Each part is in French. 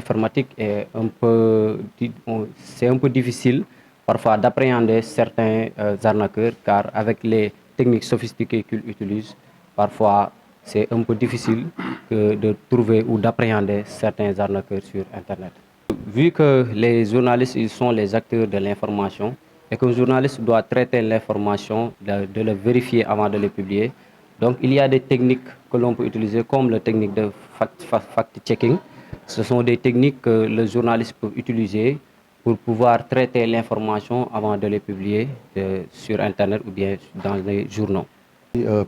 l'informatique est c'est un peu difficile parfois d'appréhender certains arnaqueurs, car avec les techniques sophistiquées qu'ils utilisent, parfois c'est un peu difficile de trouver ou d'appréhender certains arnaqueurs sur Internet. Vu que les journalistes ils sont les acteurs de l'information et qu'un journaliste doit traiter l'information, de le vérifier avant de le publier, donc il y a des techniques que l'on peut utiliser comme la technique de fact-checking. Ce sont des techniques que le journaliste peut utiliser pour pouvoir traiter l'information avant de les publier sur Internet ou bien dans les journaux.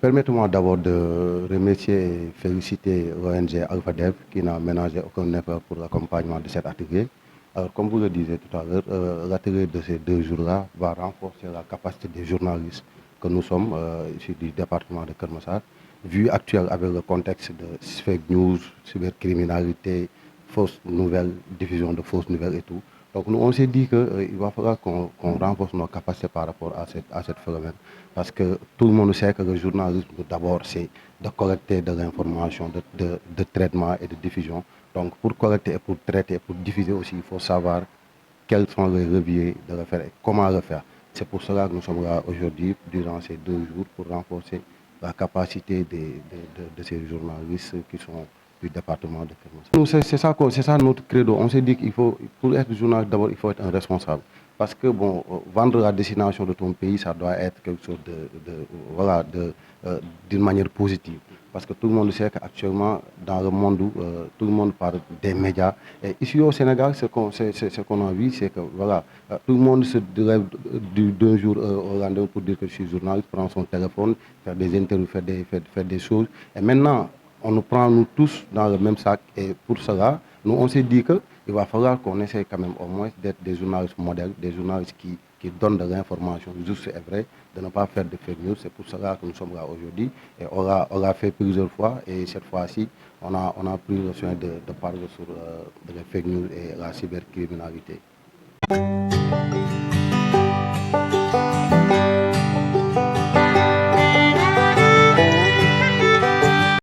Permettez-moi d'abord de remercier et féliciter l'ONG AlphaDev qui n'a ménagé aucun effort pour l'accompagnement de cet atelier. Alors, comme vous le disiez tout à l'heure, l'atelier de ces 2 jours-là va renforcer la capacité des journalistes que nous sommes ici du département de Keur Massar, vu actuel avec le contexte de fake news, cybercriminalité, fausses nouvelles, diffusion de fausses nouvelles et tout. Donc nous, on s'est dit qu'il va falloir qu'on renforce nos capacités par rapport à cette phénomène. Parce que tout le monde sait que le journalisme, d'abord, c'est de collecter de l'information, de traitement et de diffusion. Donc pour collecter et pour traiter et pour diffuser aussi, il faut savoir quels sont les leviers de le faire et comment le faire. C'est pour cela que nous sommes là aujourd'hui, durant ces 2 jours, pour renforcer la capacité de ces journalistes qui sont du département de Kermesse. C'est ça notre credo. On s'est dit qu'il faut, pour être journaliste, d'abord, il faut être un responsable. Parce que, bon, vendre la destination de ton pays, ça doit être quelque chose d'une manière positive. Parce que tout le monde sait qu'actuellement, dans le monde où tout le monde parle des médias, et ici au Sénégal, ce qu'on a vu, c'est que voilà, tout le monde se lève d'un jour au lendemain pour dire que je suis journaliste, prend son téléphone, faire des interviews, faire des choses. Et maintenant, on nous prend nous tous dans le même sac. Et pour cela, nous, on s'est dit qu'il va falloir qu'on essaie quand même au moins d'être des journalistes modèles, des journalistes qui donnent de l'information juste et vrai, de ne pas faire de fake news. C'est pour cela que nous sommes là aujourd'hui. Et on l'a fait plusieurs fois. Et cette fois-ci, on a pris le soin de parler sur les fake news et la cybercriminalité.